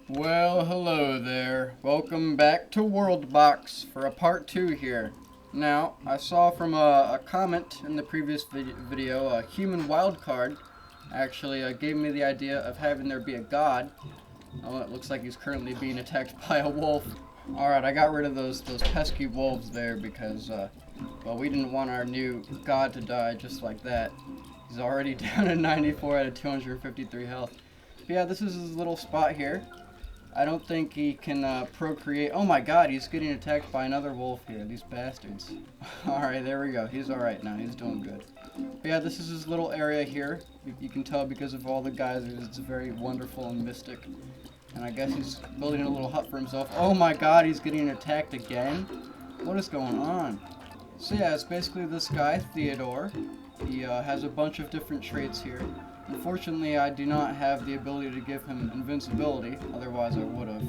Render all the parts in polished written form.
Well, hello there. Welcome back to Worldbox for a part 2 here. Now, I saw from a comment in the previous video, a human wildcard actually gave me the idea of having there be a god. Oh, it looks like he's currently being attacked by a wolf. Alright, I got rid of those pesky wolves there because, well, we didn't want our new god to die just like that. He's already down to 94 out of 253 health. But yeah, this is his little spot here. I don't think he can procreate. Oh my god, he's getting attacked by another wolf here. These bastards. Alright, there we go. He's alright now. He's doing good. But yeah, this is his little area here. You can tell because of all the geysers. It's very wonderful and mystic. And I guess he's building a little hut for himself. Oh my god, he's getting attacked again? What is going on? So yeah, it's basically this guy, Theodore. He has a bunch of different traits here. Unfortunately, I do not have the ability to give him invincibility, otherwise I would have,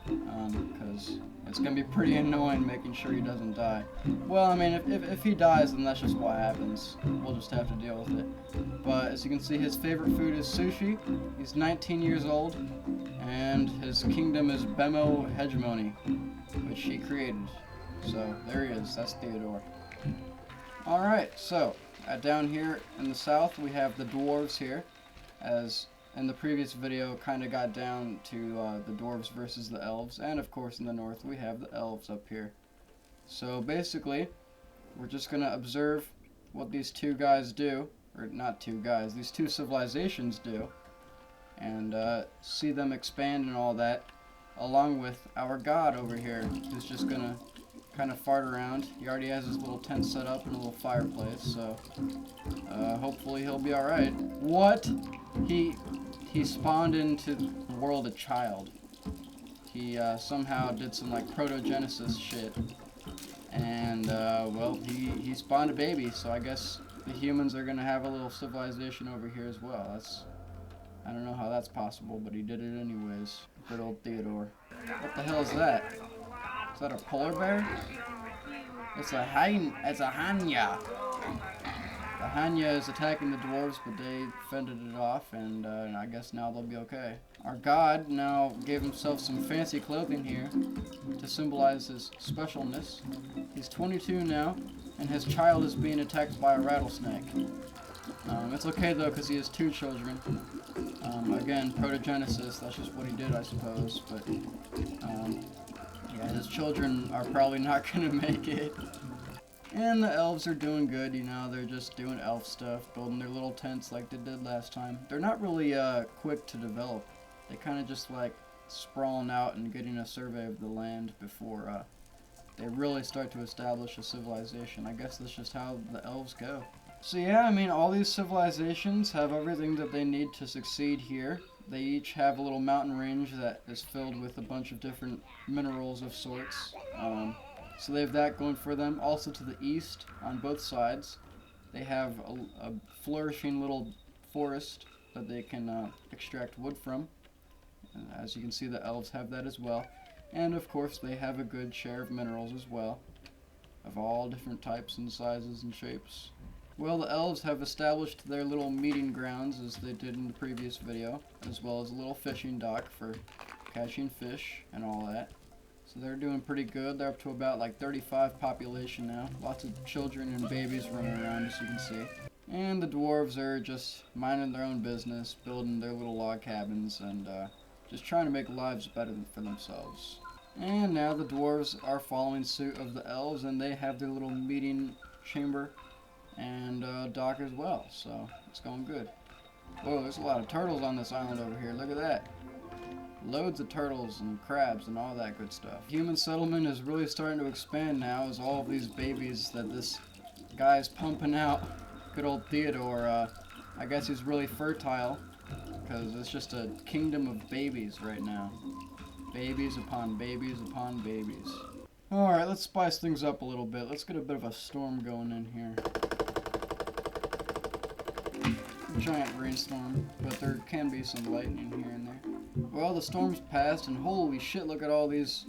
because it's going to be pretty annoying making sure he doesn't die. Well, I mean, if he dies, then that's just what happens. We'll just have to deal with it. But as you can see, his favorite food is sushi. He's 19 years old, and his kingdom is Bemo Hegemony, which he created. So, there he is. That's Theodore. Alright, so down here in the south we have the Dwarves here, as in the previous video kind of got down to the Dwarves versus the Elves, and of course in the north we have the Elves up here. So basically we're just going to observe what these two guys do, or not two guys, these two civilizations do, and see them expand and all that, along with our god over here, who's just going to kind of fart around. He already has his little tent set up and a little fireplace, so hopefully he'll be alright. What? He spawned into the world a child. He somehow did some like proto-genesis shit, and well, he spawned a baby, so I guess the humans are gonna have a little civilization over here as well. I don't know how that's possible, but he did it anyways. Good old Theodore. What the hell is that? Is that a polar bear? It's a Hanya. The Hanya is attacking the dwarves, but they fended it off, and I guess now they'll be okay. Our god now gave himself some fancy clothing here to symbolize his specialness. He's 22 now, and his child is being attacked by a rattlesnake. It's okay though, because he has two children. Again, protogenesis, that's just what he did, I suppose, but yeah, his children are probably not going to make it. And the elves are doing good, you know, they're just doing elf stuff, building their little tents like they did last time. They're not really quick to develop. They kind of just like sprawling out and getting a survey of the land before they really start to establish a civilization. I guess that's just how the elves go. So yeah, I mean, all these civilizations have everything that they need to succeed here. They each have a little mountain range that is filled with a bunch of different minerals of sorts. So they have that going for them. Also to the east, on both sides, they have a flourishing little forest that they can extract wood from. As you can see, the elves have that as well. And of course, they have a good share of minerals as well, of all different types and sizes and shapes. Well, the elves have established their little meeting grounds, as they did in the previous video, as well as a little fishing dock for catching fish and all that. So they're doing pretty good. They're up to about like 35 population now. Lots of children and babies running around, as you can see. And the dwarves are just minding their own business, building their little log cabins, and just trying to make lives better for themselves. And now the dwarves are following suit of the elves, and they have their little meeting chamber and dock as well, so it's going good. Whoa, there's a lot of turtles on this island over here. Look at that. Loads of turtles and crabs and all that good stuff. Human settlement is really starting to expand now, as all of these babies that this guy is pumping out. Good old Theodore, I guess he's really fertile, because it's just a kingdom of babies right now. Babies upon babies upon babies. Alright, let's spice things up a little bit. Let's get a bit of a storm going in here. Giant rainstorm, but there can be some lightning here and there. Well, the storm's passed, and holy shit, look at all these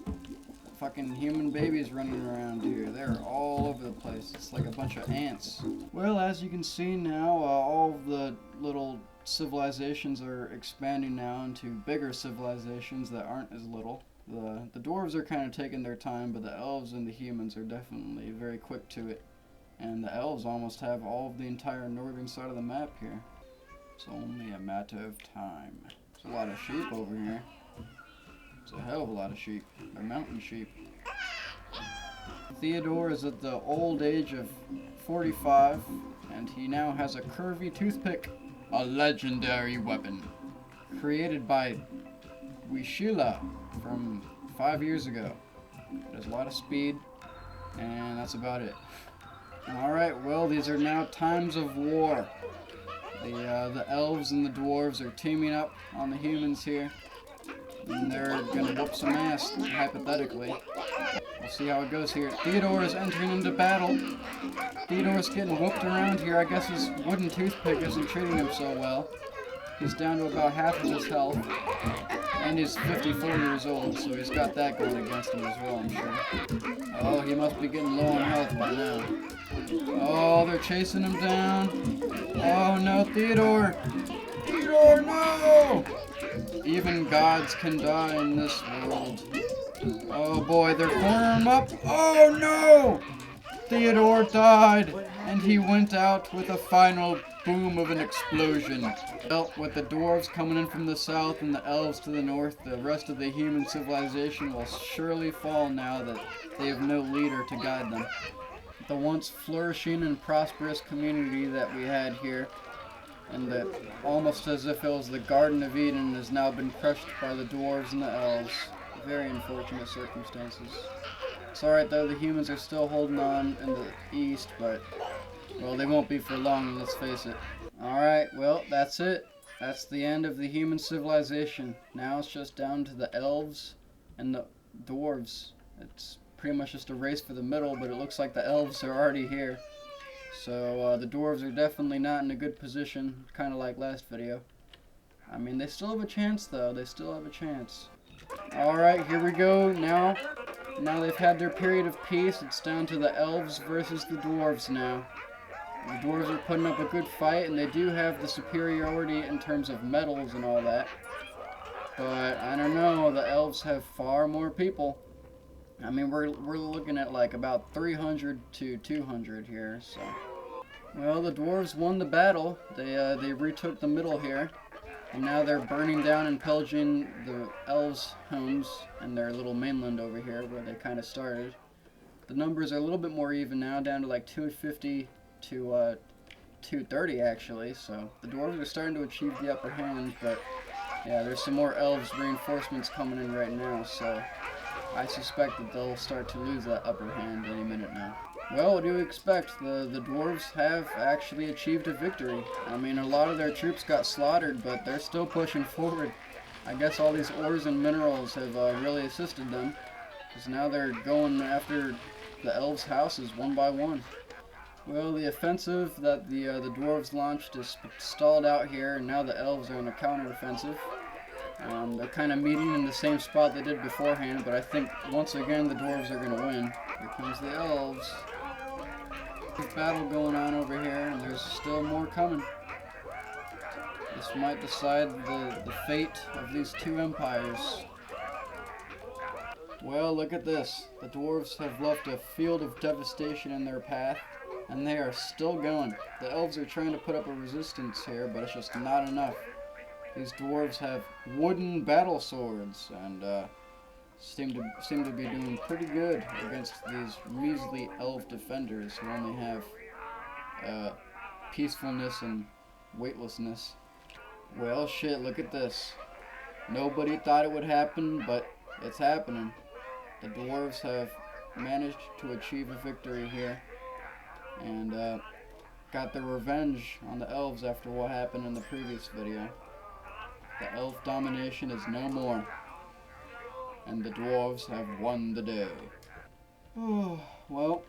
fucking human babies running around here. They're all over the place. It's like a bunch of ants. Well, as you can see now, all of the little civilizations are expanding now into bigger civilizations that aren't as little. The dwarves are kind of taking their time, but the elves and the humans are definitely very quick to it. And the elves almost have all of the entire northern side of the map here. It's only a matter of time. There's a lot of sheep over here. It's a hell of a lot of sheep. They're mountain sheep. Theodore is at the old age of 45, and he now has a curvy toothpick, a legendary weapon, created by Wishila from 5 years ago. It has a lot of speed, and that's about it. Alright, well, these are now times of war. The elves and the dwarves are teaming up on the humans here, and they're gonna whoop some ass, hypothetically. We'll see how it goes here. Theodore is entering into battle. Theodore's getting whooped around here. I guess his wooden toothpick isn't treating him so well. He's down to about half of his health. And he's 54 years old, so he's got that going against him as well, I'm sure. Oh, he must be getting low on health by now. Oh, they're chasing him down. Oh no, Theodore! Theodore, no! Even gods can die in this world. Oh boy, they're cornering him up. Oh no! Theodore died, and he went out with a final boom of an explosion. Well, with the dwarves coming in from the south and the elves to the north, the rest of the human civilization will surely fall now that they have no leader to guide them. The once flourishing and prosperous community that we had here, and that almost as if it was the Garden of Eden, has now been crushed by the dwarves and the elves. Very unfortunate circumstances. It's alright though, the humans are still holding on in the east, but, well, they won't be for long, let's face it. Alright, well, that's it. That's the end of the human civilization. Now it's just down to the elves and the dwarves. It's pretty much just a race for the middle, but it looks like the elves are already here. So the dwarves are definitely not in a good position, kind of like last video. I mean, they still have a chance though, they still have a chance. Alright, here we go. Now they've had their period of peace, it's down to the elves versus the dwarves now. The dwarves are putting up a good fight, and they do have the superiority in terms of metals and all that. But, I don't know, the elves have far more people. I mean, we're looking at like about 300 to 200 here, so. Well, the dwarves won the battle. They retook the middle here. And now they're burning down and pillaging the elves' homes and their little mainland over here where they kind of started. The numbers are a little bit more even now, down to like 250 to 230 actually, so the dwarves are starting to achieve the upper hand, but yeah, there's some more elves reinforcements coming in right now, so I suspect that they'll start to lose that upper hand any minute now. Well, what do you expect? The dwarves have actually achieved a victory. I mean, a lot of their troops got slaughtered, but they're still pushing forward. I guess all these ores and minerals have really assisted them, because now they're going after the elves' houses one by one. Well, the offensive that the dwarves launched is stalled out here, and now the elves are on a counter-offensive. They're kind of meeting in the same spot they did beforehand, but I think once again the dwarves are going to win. Here comes the elves. There's a battle going on over here, and there's still more coming. This might decide the fate of these two empires. Well, look at this. The dwarves have left a field of devastation in their path, and they are still going. The elves are trying to put up a resistance here, but it's just not enough. These dwarves have wooden battle swords, and seem to be doing pretty good against these measly elf defenders who only have peacefulness and weightlessness. Well, shit, look at this. Nobody thought it would happen, but it's happening. The dwarves have managed to achieve a victory here, and got their revenge on the elves after what happened in the previous video. The elf domination is no more, and the dwarves have won the day. Oh, well,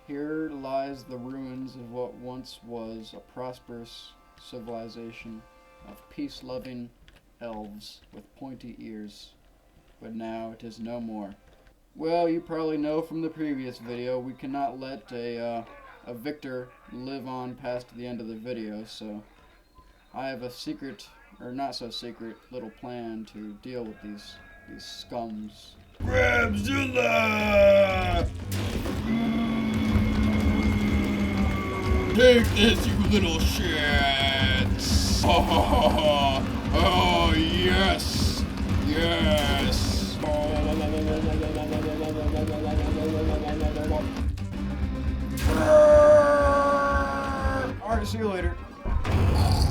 here lies the ruins of what once was a prosperous civilization of peace-loving elves with pointy ears, but now it is no more. Well, you probably know from the previous video, we cannot let a victor live on past the end of the video, so I have a secret, or not so secret, little plan to deal with these scums. Grabzilla! Take this, you little shits! Oh, yes! Yes! Alright, see you later.